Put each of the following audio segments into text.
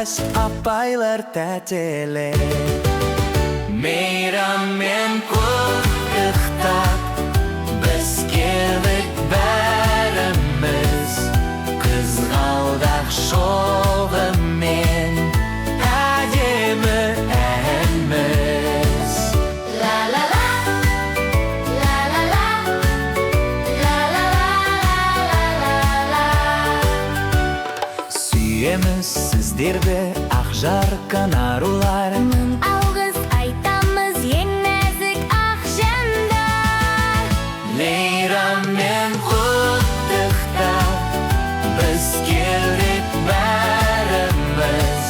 emez, apaylar tәтелер. Meyrammen құттықтап, biz keldik bәріміз, қызғалдақ шоғымен, әдемі әніміз. Сүйеміз сіздерді, ақ жарқын арулар. Алғыс айтамыз, ең нәзік ақ жандар. Мейраммен құттықтап, біз келдік бәріміз,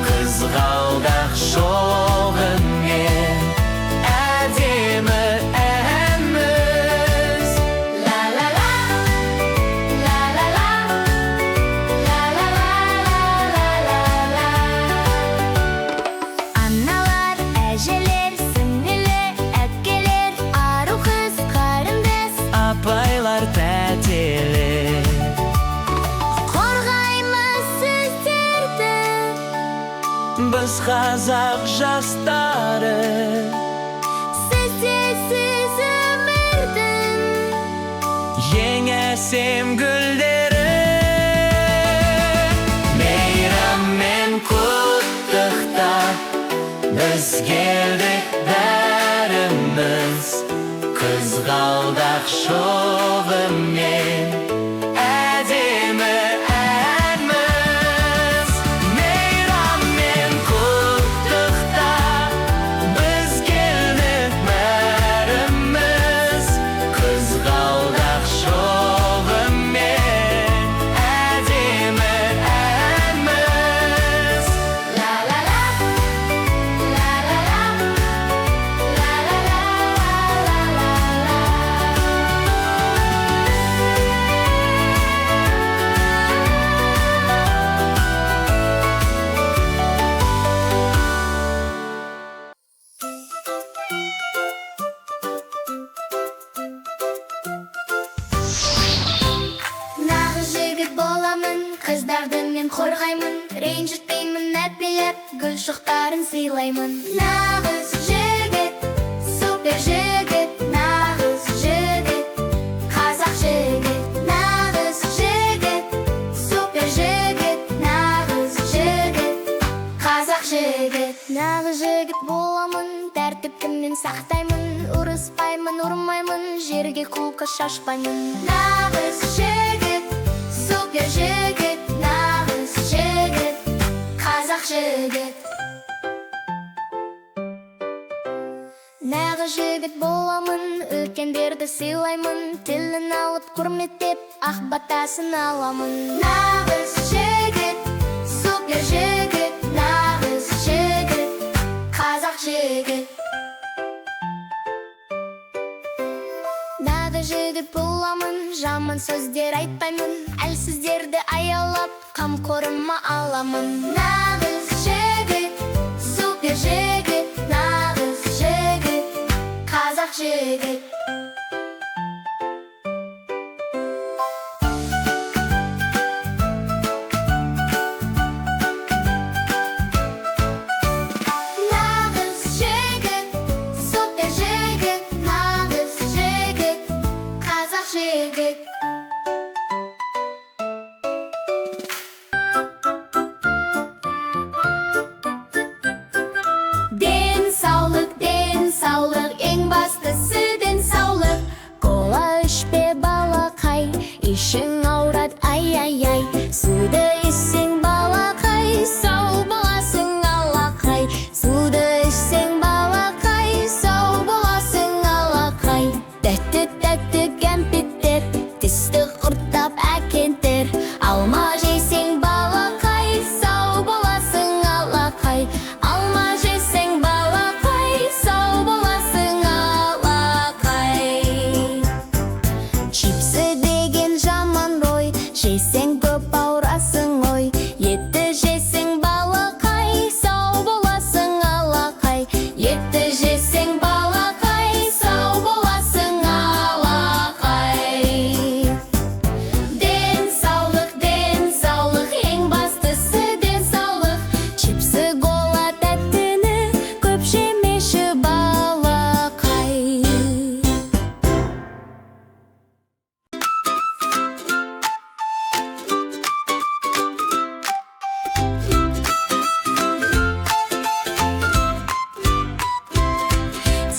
қызғалдақ шоғымен, әдемі әніміз. Аналар, әжелер, сіңлілі, әпкелер, ару қыз, қарындас, Апайлар тәтелер. қорғаймыз сіздерді. Біз қазақ жастары, Сіздерсіз өмірдің ең әсем гүлдері. Мейраммен құттықтап, біз келдік бәріміз, қызғалдақ шоғымен, әдемі әніміз. Мейраммен құттықтап, біз келдік бәріміз, қызғалдақ шоғымен, әдемі әніміз. Нағыз жігіт боламын, қыздарды мен қорғаймын, ренжітпеймін, әпелеп гүл шоқтарын сыйлаймын. Нағыз жігіт, супер жігіт, нағыз жігіт, қазақ жігіт. Нағыз жігіт, супер жігіт, нағыз жігіт, қазақ жігіт. Нағыз жігіт боламын, тәртіпті мен сақтаймын, ұрыспаймын, ұрмаймын, жерге қолқа шашпаймын. Нағыз жігіт, супер жігіт, нағыз жігіт, қазақ жігіт. Нағыз жігіт боламын, үлкендерді сыйлаймын, тілін алып құрметтеп, ақ батасын аламын. Нағыз жігіт, супер жігіт, нағыз жігіт, қазақ жігіт. Нағыз жігіт боламын, жаман сөздер айтпаймын, әлсіздерді аялап, қамқорыма аламын. Нағыз жігіт, супер жігіт, нағыз жігіт, қазақ жігіт. Нағыз жігіт, супер жігіт, нағыз жігіт, қазақ жігіт.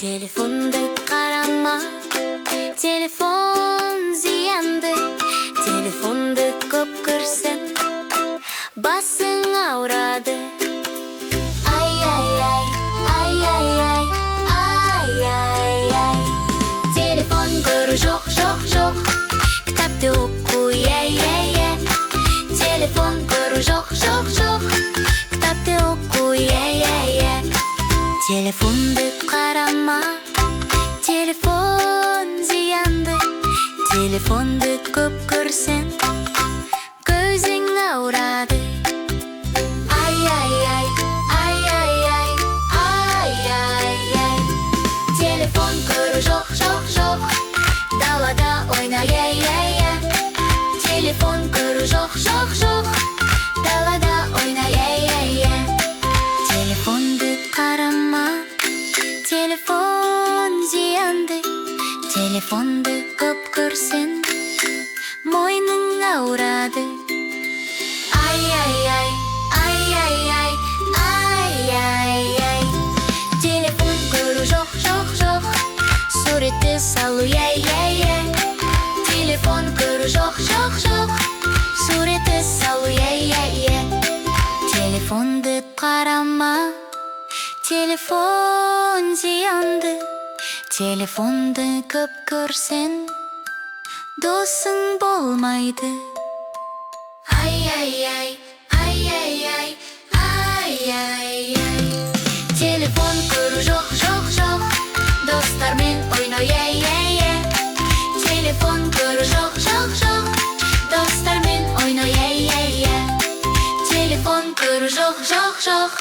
Telefonda qarama, telefon ziyandı. Telefonda ko'p ko'rsin, basing avradi. Ay ay ay, ay ay ay, ay ay ay. Telefon ko'ru yo'q, yo'q, yo'q. Kitobda o'qu, ye ye ye. Telefon ko'ru yo'q, yo'q, yo'q. Kitobda o'qu, ye ye ye. Telefonda qarama, telefon ziyandı. Telefonda ko'p ko'rsin, ko'zing avradi. Ay ay ay, ay ay ay, ay ay ay. Telefon ko'ru yo'q, yo'q, yo'q. Dalada o'yna, ye ye ye. Telefon ko'ru yo'q, yo'q, yo'q. Dalada o'yna, ye ye ye. Telefonda qarama, telefon ziyandı. Telefonda ko'p ko'rsin, mo'yning avradi. Ay ay ay, ay ay ay, ay ay ay. Telefon ko'ru yo'q, yo'q, yo'q. Surati salu, ye ye ye. Telefon ko'ru yo'q, yo'q, yo'q. Surati salu, ye ye ye. Telefonda qarama, telefon ziyandı. Telefonda ko'p ko'rsin, do'sing bo'lmaydi. Ay ay ay, ay ay ay, ay ay ay. Telefon ko'ru yo'q, yo'q, yo'q. Do'stlarмен o'yna, ye ye ye. Telefon ko'ru yo'q, yo'q, yo'q. Do'stlarmen o'yna, ye ye ye. Telefon ko'ru yo'q, yo'q, yo'q.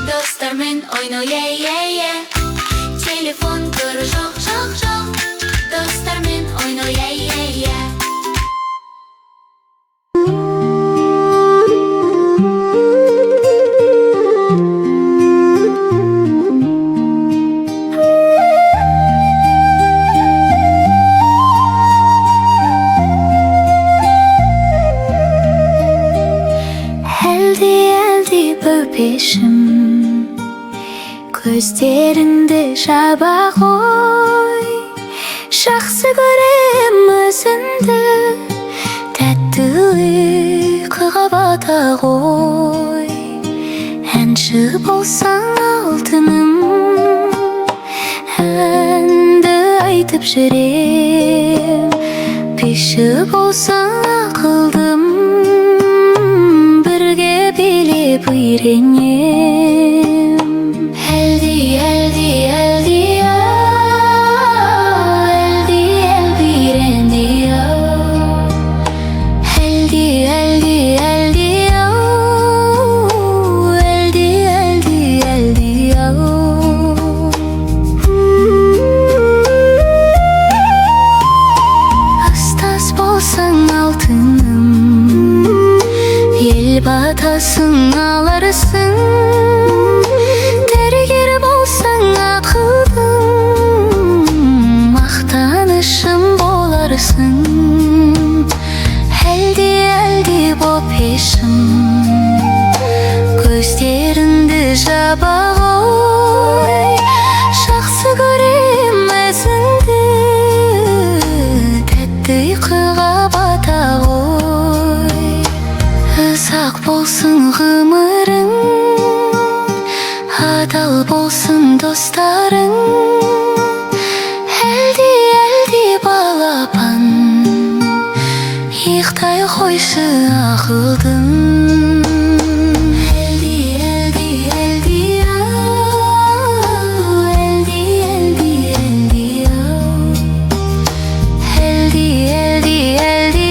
Do'stlarmen o'yna, ye ye ye. Telefon ko'ru yo'q, yo'q, yo'q. Do'stlarmen o'yna, ye ye ye. Eldi eldi öpeşim, gözlerinde şaba koy. Жақсы көрем өзіңді, тәтті ұйқыға бата ғой. Әнші болсаң алтыным, әнді айтып жүрем. Биші болсаң ақылдым, бірге билеп үйренем. Әлди, әлди, әлди, батасын аларсың, дәрігер болсаң ақылдың, мақтанышым боларсың. Әлде әлде боп ешім, көздеріңді жаба ғой. Жақсы көрем өзіңді, тәтті ұйқыға бата ғой. Ұзақ болсын ғұмырың, адал болсын достарың. Әлде әлде балапан, ұйықтай қойшы ақылдың. Әлде әлде әлде ау, әлде әлде әлде ау. Әлде әлде әлде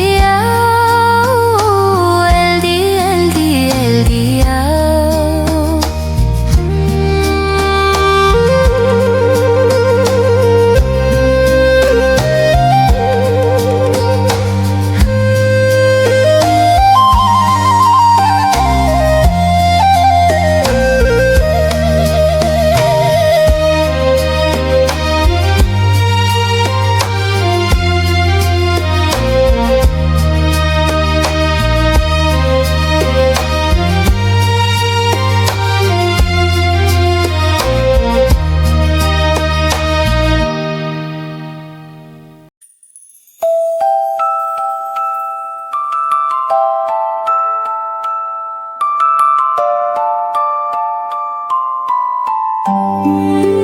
Ай